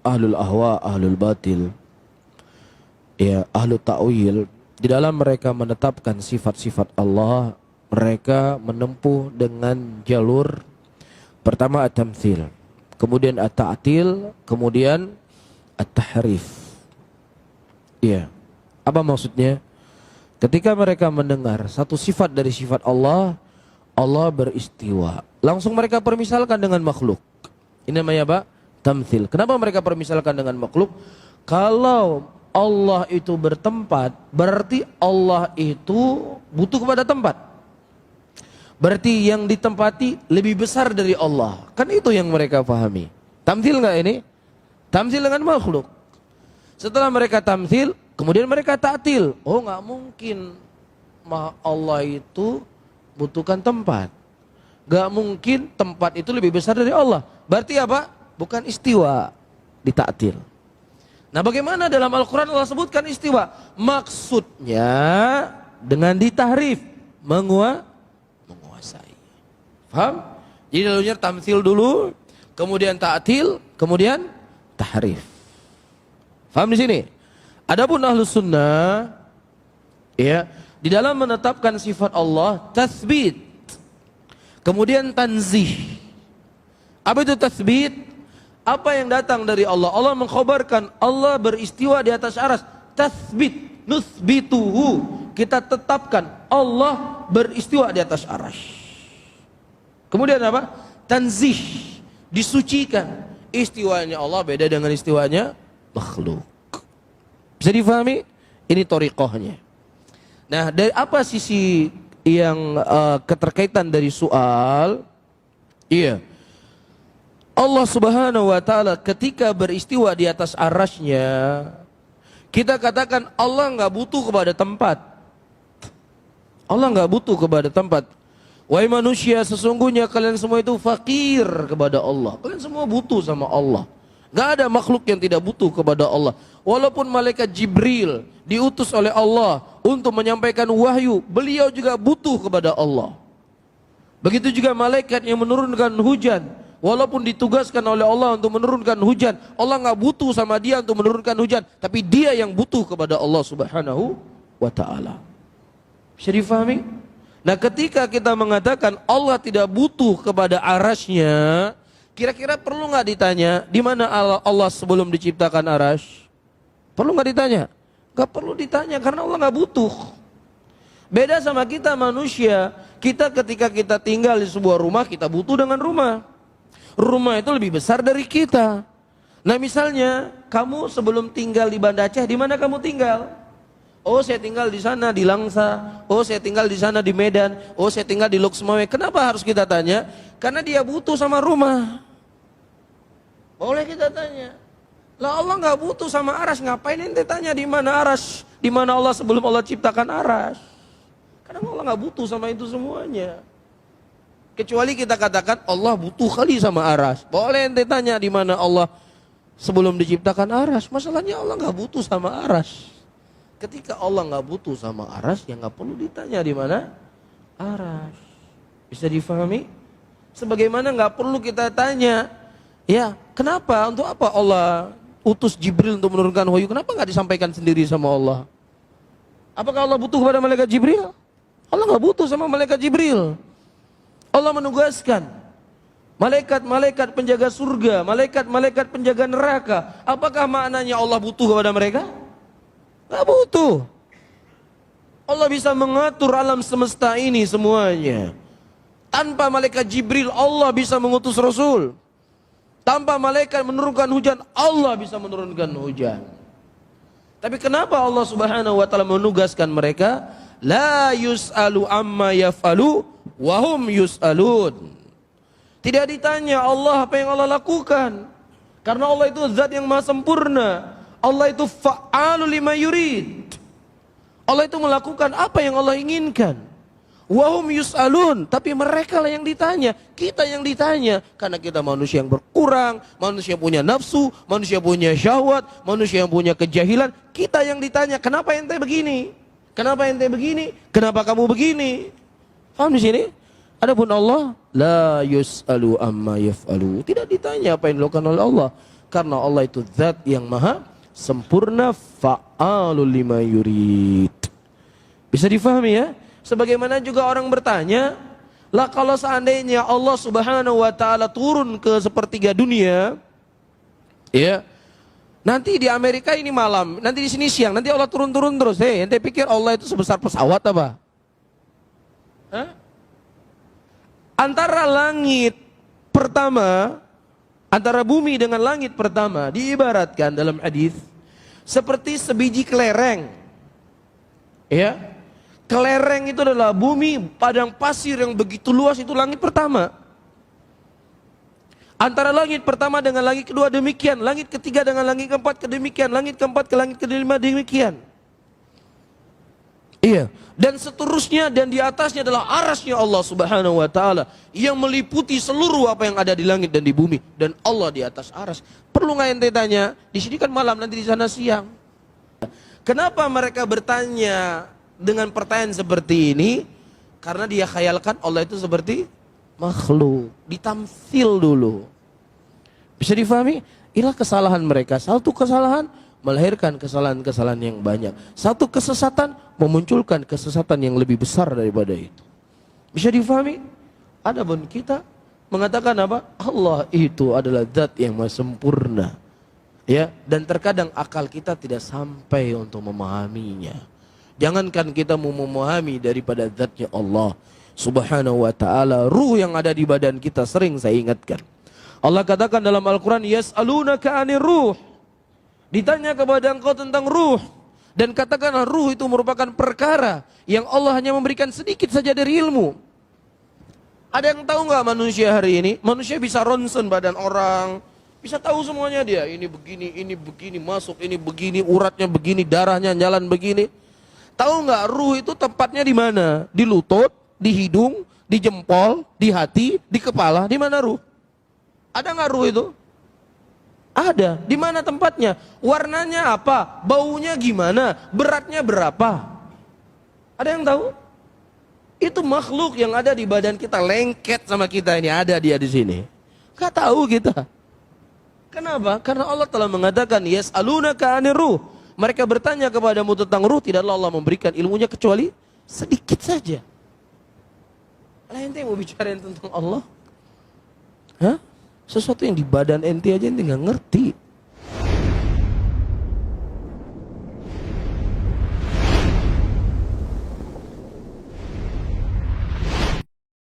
ahlul ahwa, ahlul batil, ya, ahlul ta'wil, di dalam mereka menetapkan sifat-sifat Allah, mereka menempuh dengan jalur pertama at-tamtsil, kemudian at-ta'til, kemudian at-tahrif. Iya. Apa maksudnya? Ketika mereka mendengar satu sifat dari sifat Allah, Allah beristiwa, langsung mereka permisalkan dengan makhluk. Ini namanya apa? Tamtsil. Kenapa mereka permisalkan dengan makhluk? Kalau Allah itu bertempat, berarti Allah itu butuh kepada tempat. Berarti yang ditempati lebih besar dari Allah. Kan itu yang mereka pahami. Tamtsil enggak ini? Tamtsil dengan makhluk. Setelah mereka tamtsil, kemudian mereka ta'til. Oh, enggak mungkin Allah itu butuhkan tempat. Enggak mungkin tempat itu lebih besar dari Allah. Berarti apa? Bukan istiwa, ditaktil. Nah, bagaimana dalam Al-Quran Allah sebutkan istiwa? Maksudnya dengan ditahrif, menguasai. Paham? Jadi dulunya tamtsil dulu, kemudian ta'til, kemudian tahrif. Paham di sini? Adapun Ahlus Sunnah, ya, di dalam menetapkan sifat Allah, tatsbit, kemudian tanzih. Apa itu tatsbit? Apa yang datang dari Allah? Allah mengkhabarkan Allah beristiwa di atas arsy. Tatsbit, nutsbituhu, kita tetapkan Allah beristiwa di atas arsy. Kemudian apa? Tanzih, disucikan. Istiwanya Allah beda dengan istiwanya makhluk. Bisa difahami? Ini thariqahnya. Nah, dari apa sisi yang keterkaitan dari soal? Iya. Allah Subhanahu wa taala ketika beristiwa di atas arasy-Nya, kita katakan Allah enggak butuh kepada tempat. Allah enggak butuh kepada tempat. Wahai manusia, sesungguhnya kalian semua itu fakir kepada Allah. Kalian semua butuh sama Allah. Enggak ada makhluk yang tidak butuh kepada Allah. Walaupun malaikat Jibril diutus oleh Allah untuk menyampaikan wahyu, beliau juga butuh kepada Allah. Begitu juga malaikat yang menurunkan hujan, walaupun ditugaskan oleh Allah untuk menurunkan hujan, Allah nggak butuh sama dia untuk menurunkan hujan, tapi dia yang butuh kepada Allah Subhanahu wa taala. Bisa difahami? Nah, ketika kita mengatakan Allah tidak butuh kepada arasy-Nya, kira-kira perlu nggak ditanya di mana Allah sebelum diciptakan arasy? Perlu nggak ditanya? Nggak perlu ditanya karena Allah nggak butuh. Beda sama kita manusia, kita ketika kita tinggal di sebuah rumah, kita butuh dengan rumah. Rumah itu lebih besar dari kita. Nah, misalnya kamu sebelum tinggal di Banda Aceh, di mana kamu tinggal? Oh, saya tinggal di sana di Langsa. Oh, saya tinggal di sana di Medan. Oh, saya tinggal di Loksmawe. Kenapa harus kita tanya? Karena dia butuh sama rumah. Boleh kita tanya. Lah, Allah nggak butuh sama arasy, ngapain ente tanya di mana arasy? Di mana Allah sebelum Allah ciptakan arasy? Karena Allah nggak butuh sama itu semuanya. Kecuali kita katakan Allah butuh kali sama arasy. Boleh ente tanya di mana Allah sebelum diciptakan arasy. Masalahnya Allah nggak butuh sama arasy. Ketika Allah nggak butuh sama arasy, ya nggak perlu ditanya di mana arasy. Bisa difahami? Sebagaimana nggak perlu kita tanya, ya kenapa, untuk apa Allah utus Jibril untuk menurunkan wahyu? Kenapa nggak disampaikan sendiri sama Allah? Apakah Allah butuh kepada malaikat Jibril? Allah nggak butuh sama malaikat Jibril. Allah menugaskan malaikat-malaikat penjaga surga, malaikat-malaikat penjaga neraka. Apakah maknanya Allah butuh kepada mereka? Nggak butuh. Allah bisa mengatur alam semesta ini semuanya. Tanpa malaikat Jibril Allah bisa mengutus Rasul. Tanpa malaikat menurunkan hujan, Allah bisa menurunkan hujan. Tapi kenapa Allah Subhanahu wa taala menugaskan mereka? La yus'alu amma yaf'alu wa hum yus'alun. Tidak ditanya Allah apa yang Allah lakukan. Karena Allah itu zat yang maha sempurna. Allah itu fa'alu lima yurid. Allah itu melakukan apa yang Allah inginkan. Wahum yus'alun, tapi mereka lah yang ditanya, kita yang ditanya, karena kita manusia yang berkurang, manusia yang punya nafsu, manusia yang punya syahwat, manusia yang punya kejahilan, kita yang ditanya, kenapa ente begini? Kenapa ente begini? Kenapa kamu begini? Paham di sini? Adapun Allah, la yus'alu amma yaf'alu, tidak ditanya apa yang dilakukan oleh Allah. Karena Allah itu zat yang maha sempurna, fa'alul lima yurid. Bisa difahami ya? Sebagaimana juga orang bertanya, lah kalau seandainya Allah Subhanahu wa taala turun ke sepertiga dunia, ya, nanti di Amerika ini malam, nanti di sini siang, nanti Allah turun-turun terus. Hei, ente pikir Allah itu sebesar pesawat apa? Hah? Antara langit pertama, antara bumi dengan langit pertama diibaratkan dalam hadis seperti sebiji kelereng. Ya. Kelereng itu adalah bumi padang pasir yang begitu luas, itu langit pertama. Antara langit pertama dengan langit kedua demikian, langit ketiga dengan langit keempat demikian, langit keempat ke langit kelima demikian. Iya, dan seterusnya, dan di atasnya adalah arasnya Allah Subhanahu wa taala yang meliputi seluruh apa yang ada di langit dan di bumi, dan Allah di atas aras. Perlu nggak ente tanya? Di sini kan malam, nanti di sana siang. Kenapa mereka bertanya dengan pertanyaan seperti ini? Karena dia khayalkan Allah itu seperti makhluk, ditamsil dulu. Bisa difahami? Inilah kesalahan mereka. Satu kesalahan melahirkan kesalahan-kesalahan yang banyak. Satu kesesatan memunculkan kesesatan yang lebih besar daripada itu. Bisa difahami? Adapun kita mengatakan apa? Allah itu adalah zat yang maha sempurna. Ya, dan terkadang akal kita tidak sampai untuk memahaminya. Jangankan kita mau memahami daripada zatnya Allah Subhanahu wa taala, ruh yang ada di badan kita sering saya ingatkan. Allah katakan dalam Al-Qur'an, yas'alunaka 'anir ruh. Ditanya kepada engkau tentang ruh, dan katakanlah ruh itu merupakan perkara yang Allah hanya memberikan sedikit saja dari ilmu. Ada yang tahu nggak manusia hari ini? Manusia bisa ronsen badan orang, bisa tahu semuanya dia. Ini begini, masuk ini begini, uratnya begini, darahnya jalan begini. Tahu nggak ruh itu tempatnya di mana? Di lutut, di hidung, di jempol, di hati, di kepala. Di mana ruh? Ada nggak ruh itu? Ada. Di mana tempatnya? Warnanya apa? Baunya gimana? Beratnya berapa? Ada yang tahu? Itu makhluk yang ada di badan kita, lengket sama kita ini, ada dia di sini. Gak tahu kita. Kenapa? Karena Allah telah mengatakan yas'alunaka 'anir ruh. Mereka bertanya kepadamu tentang ruh, tidaklah Allah memberikan ilmunya kecuali sedikit saja. Lah ente mau bicarain tentang Allah? Hah? Sesuatu yang di badan ente aja ente nggak ngerti.